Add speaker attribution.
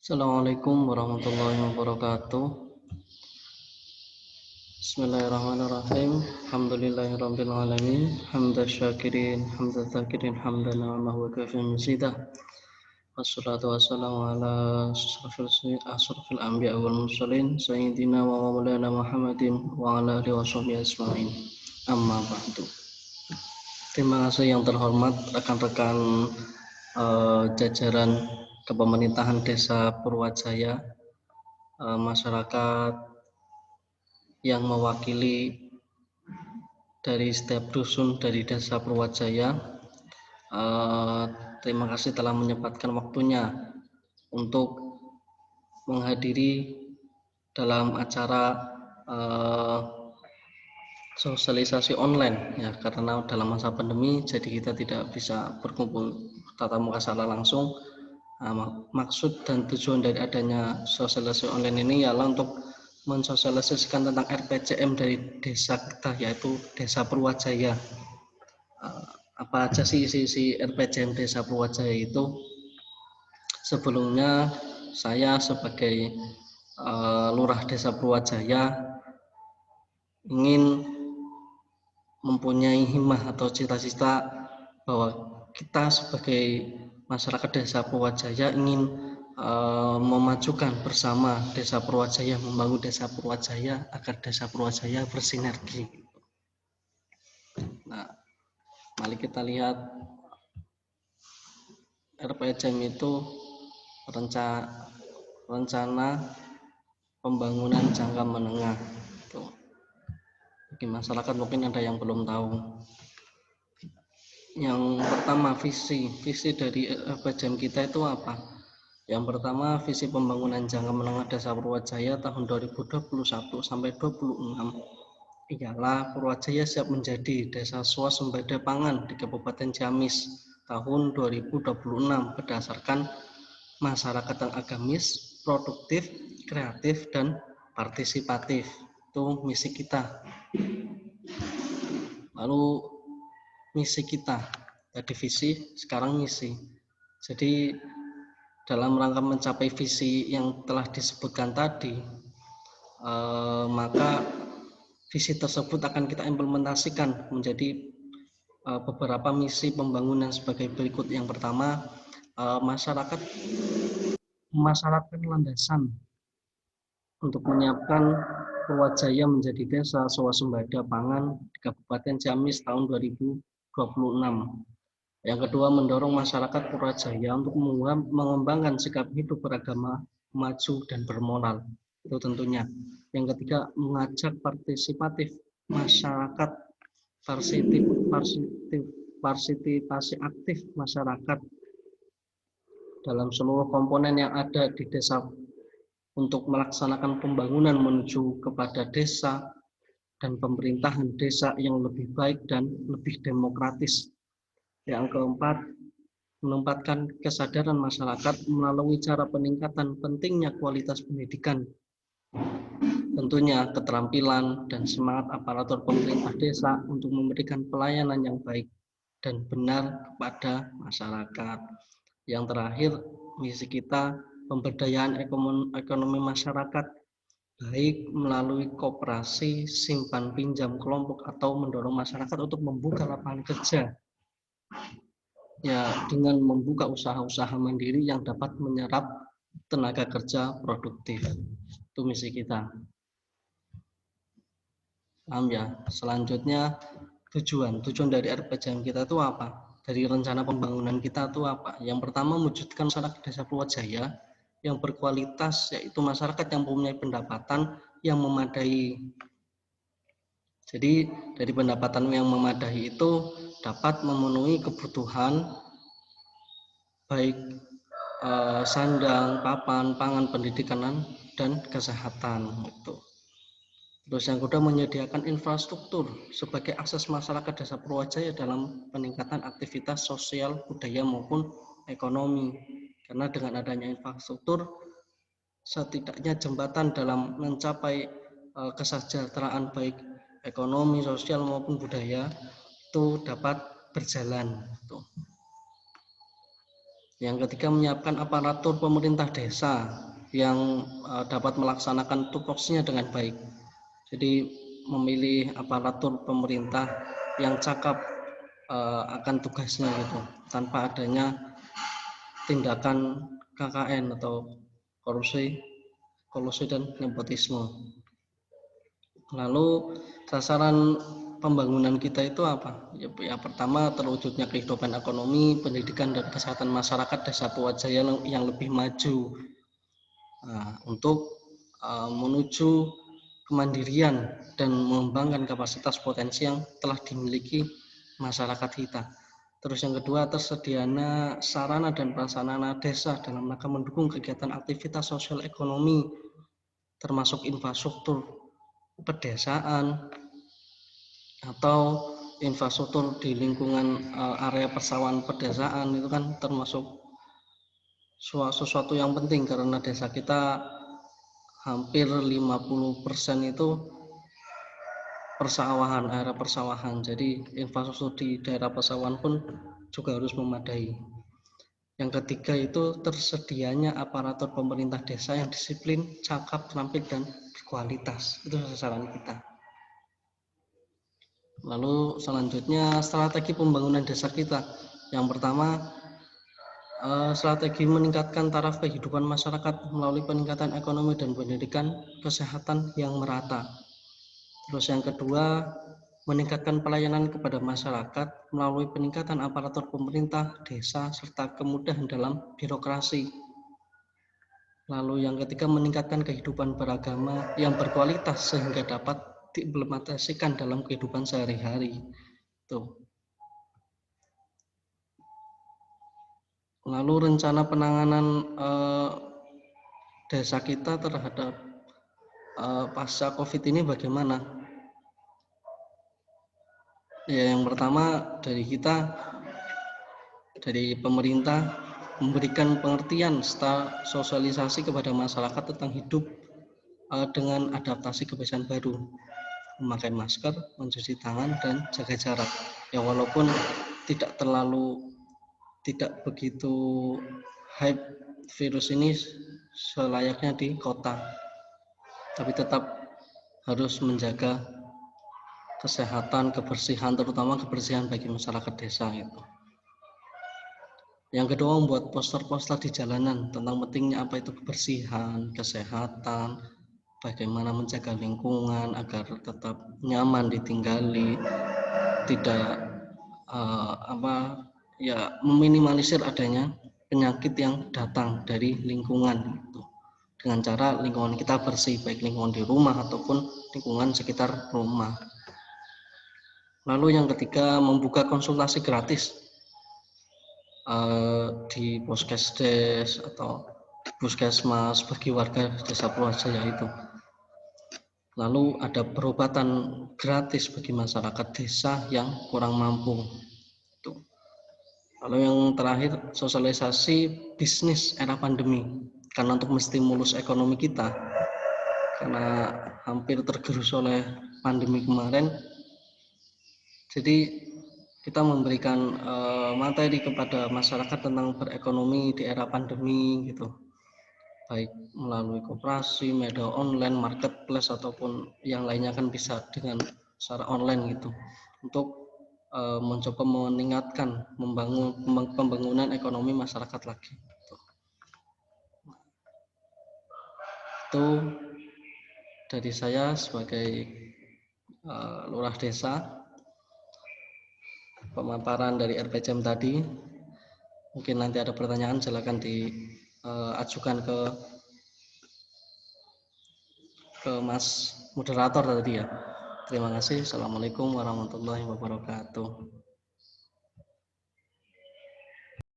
Speaker 1: Assalamualaikum warahmatullahi wabarakatuh. Bismillahirrahmanirrahim. Alhamdulillahirabbil alamin. Hamdan syakirin, hamdan dzakirin, hamdan ni'amahu wa kafin mazidah. Wassalatu wassalamu ala asrafil anbiya wal mursalin sayyidina wa maulana Muhammadin wa ala alihi washabihi ajmain. Amma ba'du. Terima kasih yang terhormat rekan-rekan jajaran kepemerintahan Desa Purwajaya, masyarakat yang mewakili dari setiap dusun dari Desa Purwajaya. Terima kasih telah menyempatkan waktunya untuk menghadiri dalam acara sosialisasi online ya, karena dalam masa pandemi jadi kita tidak bisa berkumpul tatap muka secara langsung. Maksud dan tujuan dari adanya sosialisasi online ini ialah untuk mensosialisasikan tentang RPJM dari desa kita, yaitu Desa Purwajaya. Apa aja sih isi RPJM Desa Purwajaya itu? Sebelumnya saya sebagai Lurah Desa Purwajaya ingin mempunyai himmah atau cita-cita bahwa kita sebagai masyarakat Desa Purwajaya ingin memajukan bersama Desa Purwajaya, membangun Desa Purwajaya agar Desa Purwajaya bersinergi. Nah, mari kita lihat RPJM itu rencana pembangunan jangka menengah. Bagi masyarakat mungkin ada yang belum tahu. Yang pertama, visi dari RPJM kita itu apa? Yang pertama, visi pembangunan jangka menengah Desa Purwajaya tahun 2021 sampai 2026 ialah Purwajaya siap menjadi desa swasembada pangan di Kabupaten Ciamis tahun 2026 berdasarkan masyarakat yang agamis, produktif, kreatif, dan partisipatif. Itu misi kita. Lalu misi kita, tadi visi, sekarang misi. Jadi dalam rangka mencapai visi yang telah disebutkan tadi, maka visi tersebut akan kita implementasikan menjadi beberapa misi pembangunan sebagai berikut. Yang pertama, memasyarakatkan landasan untuk menyiapkan Purwajaya menjadi desa swasembada pangan di Kabupaten Ciamis tahun 2026. Yang kedua, mendorong masyarakat Purwajaya untuk mengembangkan sikap hidup beragama, maju dan bermoral. Itu tentunya. Yang ketiga, mengajak partisipatif masyarakat, partisipasi aktif masyarakat dalam seluruh komponen yang ada di desa untuk melaksanakan pembangunan menuju kepada desa dan pemerintahan desa yang lebih baik dan lebih demokratis. Yang keempat, menempatkan kesadaran masyarakat melalui cara peningkatan pentingnya kualitas pendidikan. Tentunya keterampilan dan semangat aparatur pemerintah desa untuk memberikan pelayanan yang baik dan benar kepada masyarakat. Yang terakhir, misi kita pemberdayaan ekonomi masyarakat, baik melalui koperasi, simpan pinjam kelompok, atau mendorong masyarakat untuk membuka lapangan kerja. Ya, dengan membuka usaha-usaha mandiri yang dapat menyerap tenaga kerja produktif. Itu misi kita. Paham ya? Selanjutnya tujuan dari RPJM kita itu apa? Dari rencana pembangunan kita itu apa? Yang pertama, mewujudkan masyarakat Desa Purwajaya yang berkualitas, yaitu masyarakat yang mempunyai pendapatan yang memadai. Jadi dari pendapatan yang memadai itu dapat memenuhi kebutuhan baik sandang, papan, pangan, pendidikan, dan kesehatan. Terus yang kedua, menyediakan infrastruktur sebagai akses masyarakat Desa Purwajaya dalam peningkatan aktivitas sosial, budaya maupun ekonomi. Karena dengan adanya infrastruktur, setidaknya jembatan dalam mencapai kesejahteraan baik ekonomi, sosial maupun budaya itu dapat berjalan. Yang ketiga, menyiapkan aparatur pemerintah desa yang dapat melaksanakan tupoksinya dengan baik. Jadi memilih aparatur pemerintah yang cakap akan tugasnya gitu, tanpa adanya tindakan KKN atau korupsi, kolusi dan nepotisme. Lalu sasaran pembangunan kita itu apa? Ya, pertama, terwujudnya kehidupan ekonomi, pendidikan dan kesehatan masyarakat desa Purwajaya yang lebih maju. Nah, untuk menuju kemandirian dan mengembangkan kapasitas potensi yang telah dimiliki masyarakat kita. Terus yang kedua, tersedianya sarana dan prasarana desa dalam rangka mendukung kegiatan aktivitas sosial ekonomi, termasuk infrastruktur pedesaan atau infrastruktur di lingkungan area persawahan pedesaan. Itu kan termasuk sesuatu yang penting, karena desa kita hampir 50% itu persawahan, area persawahan. Jadi infrastruktur di daerah persawahan pun juga harus memadai. Yang ketiga itu tersedianya aparatur pemerintah desa yang disiplin, cakap, terampil dan berkualitas. Itu sasaran kita. Lalu selanjutnya strategi pembangunan desa kita. Yang pertama, strategi meningkatkan taraf kehidupan masyarakat melalui peningkatan ekonomi dan pendidikan, kesehatan yang merata. Terus yang kedua, meningkatkan pelayanan kepada masyarakat melalui peningkatan aparatur pemerintah desa serta kemudahan dalam birokrasi. Lalu yang ketiga, meningkatkan kehidupan beragama yang berkualitas sehingga dapat diimplementasikan dalam kehidupan sehari-hari. Tuh. Lalu rencana penanganan desa kita terhadap pasca COVID ini bagaimana? Ya, yang pertama dari kita, dari pemerintah, memberikan pengertian serta sosialisasi kepada masyarakat tentang hidup dengan adaptasi kebiasaan baru, memakai masker, mencuci tangan, dan jaga jarak. Ya, walaupun tidak begitu hype virus ini selayaknya di kota, tapi tetap harus menjaga kesehatan, kebersihan, terutama kebersihan bagi masyarakat desa itu. Yang kedua, membuat poster-poster di jalanan tentang pentingnya apa itu kebersihan, kesehatan, bagaimana menjaga lingkungan agar tetap nyaman ditinggali, tidak meminimalisir adanya penyakit yang datang dari lingkungan itu, dengan cara lingkungan kita bersih, baik lingkungan di rumah ataupun lingkungan sekitar rumah. Lalu yang ketiga, membuka konsultasi gratis di puskesdes atau puskesmas bagi warga desa Purwajaya itu. Lalu ada perobatan gratis bagi masyarakat desa yang kurang mampu. Lalu yang terakhir, sosialisasi bisnis era pandemi, karena untuk menstimulus ekonomi kita, karena hampir tergerus oleh pandemi kemarin. Jadi kita memberikan materi kepada masyarakat tentang berekonomi di era pandemi gitu, baik melalui koperasi, media online, marketplace ataupun yang lainnya kan bisa dengan secara online gitu, untuk mencoba meningkatkan pembangunan ekonomi masyarakat lagi. Itu dari saya sebagai lurah desa, pemaparan dari RPJM tadi. Mungkin nanti ada pertanyaan, silakan diajukan ke Mas moderator tadi ya. Terima kasih. Assalamualaikum warahmatullahi wabarakatuh.